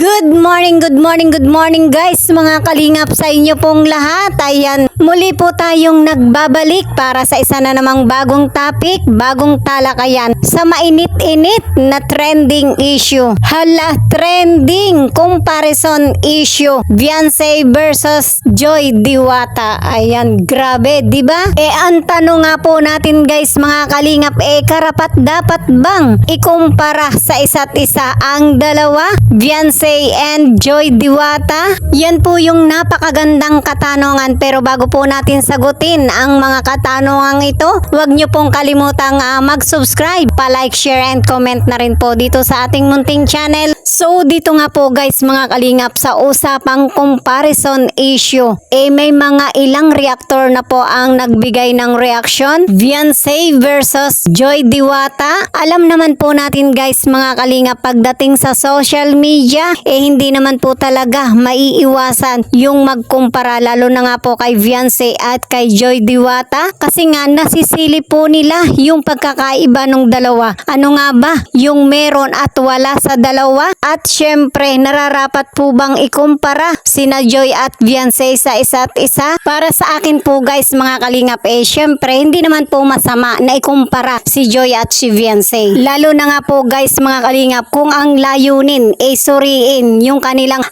Good morning guys, mga kalingap sa inyo pong lahat. Ayan, muli po tayong nagbabalik para sa isa na namang bagong topic, bagong talakayan sa mainit-init na trending issue. Hala, trending comparison issue, Beyonce versus Joy Diwata. Ayan, grabe, di ba? Ang tanong nga po natin guys, mga kalingap, karapat dapat bang ikumpara sa isa't isa ang dalawa, Beyonce and Joy Diwata? Yan po yung napakagandang katanungan, pero bago po natin sagutin ang mga katanungan ito, huwag nyo pong kalimutang mag-subscribe, pa-like, share and comment na rin po dito sa ating munting channel. So dito nga po guys, mga kalingap, sa usapang comparison issue, may mga ilang reactor na po ang nagbigay ng reaction, Beyonce versus Joy Diwata. Alam naman po natin guys, mga kalingap, pagdating sa social media, hindi naman po talaga maiiwasan yung magkumpara, lalo na nga po kay Beyonce at kay Joy Diwata, kasi nga nasisili po nila yung pagkakaiba ng dalawa. Ano nga ba yung meron at wala sa dalawa? At syempre, nararapat po bang ikumpara sina Joy at Beyonce sa isa't isa? Para sa akin po guys, mga kalingap, syempre hindi naman po masama na ikumpara si Joy at si Beyonce, lalo na nga po guys, mga kalingap, kung ang layunin suriin yung kanilang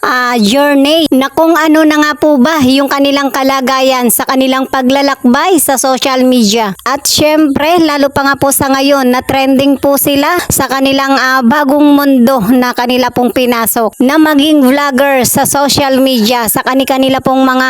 journey, na kung ano na nga po ba yung kanilang kalagayan sa kanilang paglalakbay sa social media. At syempre, lalo pa nga po sa ngayon na trending po sila sa kanilang bagong mundo na kanila pong pinasok, na maging vlogger sa social media sa kanila pong mga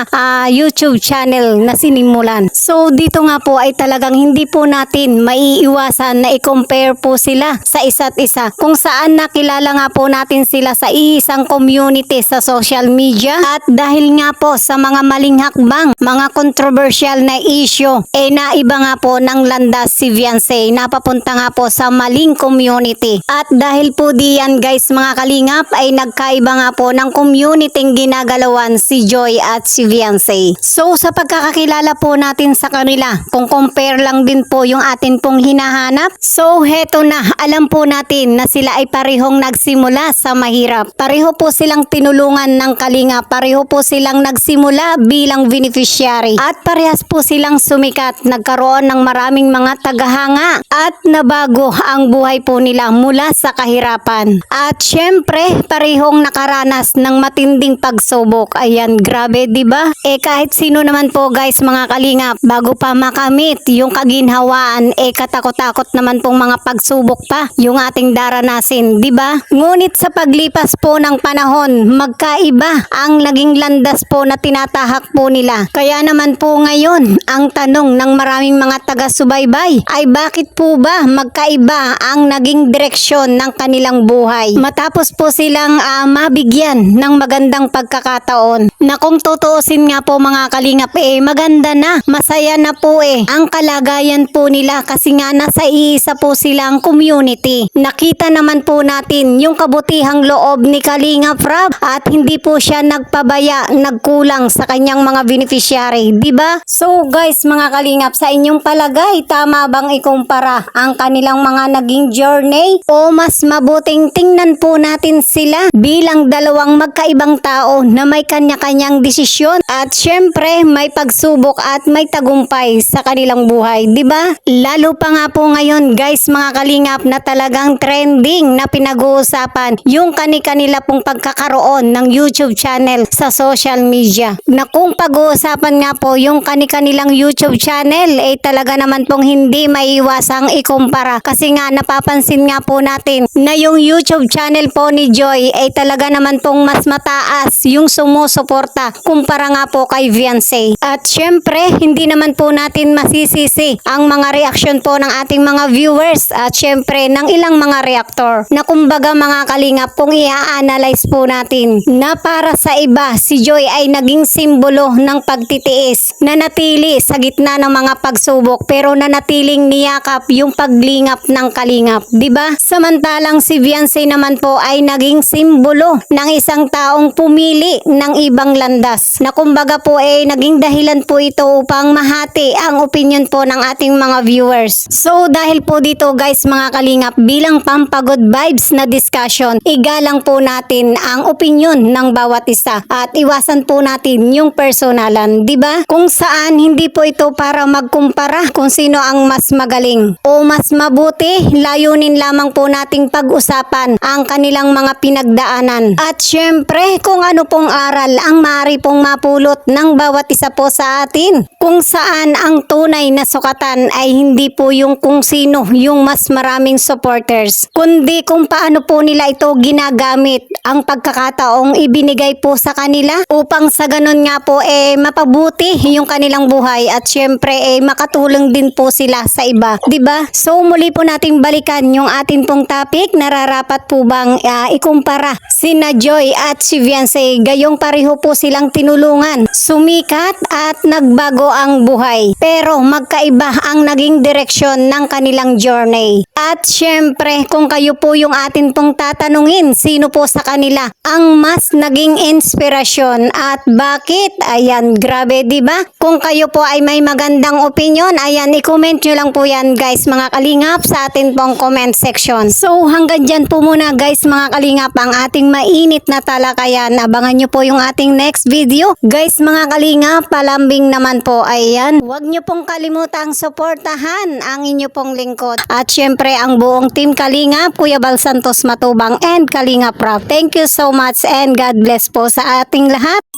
YouTube channel na sinimulan. So dito nga po ay talagang hindi po natin maiiwasan na i-compare po sila sa isa't isa, kung saan nakilala nga po natin sila sa isang community sa social media, at dahil nga po sa mga maling hakbang, mga controversial na issue, naiba nga po ng landas si Beyonce, napapunta nga po sa maling community. At dahil po diyan guys, mga kalingap, ay nagkaiba nga po ng community ginagalawan si Joy at si Beyonce. So sa pagkakakilala po natin sa kanila, kung compare lang din po yung atin pong hinahanap, so heto na, alam po natin na sila ay parehong nagsimula sa mahirap. Pareho po silang tinulungan ng kalinga, pareho po silang nagsimula bilang beneficiary, at parehas po silang sumikat, nagkaroon ng maraming mga tagahanga, at nabago ang buhay po nila mula sa kahirapan. At syempre, parehong nakaranas ng matinding pagsubok. Ayan, grabe, di ba? Kahit sino naman po guys, mga kalingap, bago pa makamit yung kaginhawaan, katakot-takot naman pong mga pagsubok pa yung ating daranasin, di ba? Ngunit sa paglipas po ng panahon, magkaiba ang naging landas po na tinatahak po nila. Kaya naman po ngayon, ang tanong ng maraming mga taga-subaybay ay bakit po ba magkaiba ang naging direksyon ng kanilang buhay, matapos po silang mabigyan ng magandang pagkakataon, na kung tutuusin nga po, mga kalingap, maganda na, masaya na po ang kalagayan po nila, kasi nga nasa iisa po silang community. Nakita naman po natin yung kabutihang loob ni Kalingap Rab, at hindi po siya nagpabaya, nagkulang sa kanyang mga beneficiary, di ba? So guys, mga kalingap, sa inyong palagay, tama bang ikumpara ang kanilang mga naging journey, o mas mabuting tingnan po natin sila bilang dalawang magkaibang tao na may kanya-kanyang desisyon, at syempre may pagsubok at may tagumpay sa kanilang buhay, di ba? Lalo pa nga po ngayon guys, mga kalingap, na talagang trending na pinag-uusapan yung kanila pong pagkakaroon ng YouTube channel sa social media, na kung pag-uusapan nga po yung kanilang YouTube channel, talaga naman pong hindi maiiwasang ikumpara, kasi nga napapansin nga po natin na yung YouTube channel po ni Joy talaga naman pong mas mataas yung sumusuporta kumpara nga po kay Beyonce. At syempre, hindi naman po natin masisisi ang mga reaction po ng ating mga viewers, at syempre ng ilang mga reactor, na kumbaga, mga kalingap, kung i-analyze po natin, na para sa iba si Joy ay naging simbolo ng pagtitiis, nanatili sa gitna ng mga pagsubok pero nanatiling niyakap yung paglingap ng kalingap, 'di ba? Samantalang si Beyonce naman po ay naging simbolo ng isang taong pumili ng ibang landas na kumbaga po naging dahilan po ito upang mahati ang opinion po ng ating mga viewers. So dahil po dito guys mga kalingap, bilang pampagod vibes na discussion, igalang po natin ang opinion ng bawat isa at iwasan po natin yung personalan, 'di ba? Kung saan hindi po ito para magkumpara kung sino ang mas magaling o mas mabuti, layunin lamang po nating pag-usapan ang kanilang mga pinagdaanan. At syempre, kung ano pong aral ang maaari pong mapulot ng bawat isa po sa atin. Kung saan ang tunay na sukatan ay hindi po yung kung sino yung mas maraming supporters, kundi kung paano po nila ito ginagamit ang pagkakataong ibinigay po sa kanila upang sa ganun nga po mapabuti yung kanilang buhay at syempre makatulong din po sila sa iba, 'di ba? So muli po nating balikan yung atin pong topic, nararapat po bang ikumpara sina Joy at si Beyonce, gayong pareho po silang tinulungan, sumikat at nagbago ang buhay. Pero magkaiba ang naging direksyon ng kanilang journey. At syempre, kung kayo po yung atin pong tatanungin, sino po sa kanila ang mas naging inspirasyon at bakit? Ayan, grabe, 'di ba? Kung kayo po ay may magandang opinion, ayan, i-comment nyo lang po yan guys mga kalingap sa atin pong comment section. So hanggang dyan po muna guys mga kalingap ang ating mainit na talakayan. Abangan nyo po yung ating next video. Guys mga kalingap, palambing naman po, ayan. Huwag nyo pong kalimutang suportahan ang inyo pong lingkod. At syempre ang buong team Kalingap, Kuya Bal Santos Matubang and Kalingap Rap. Thank you so much and God bless po sa ating lahat.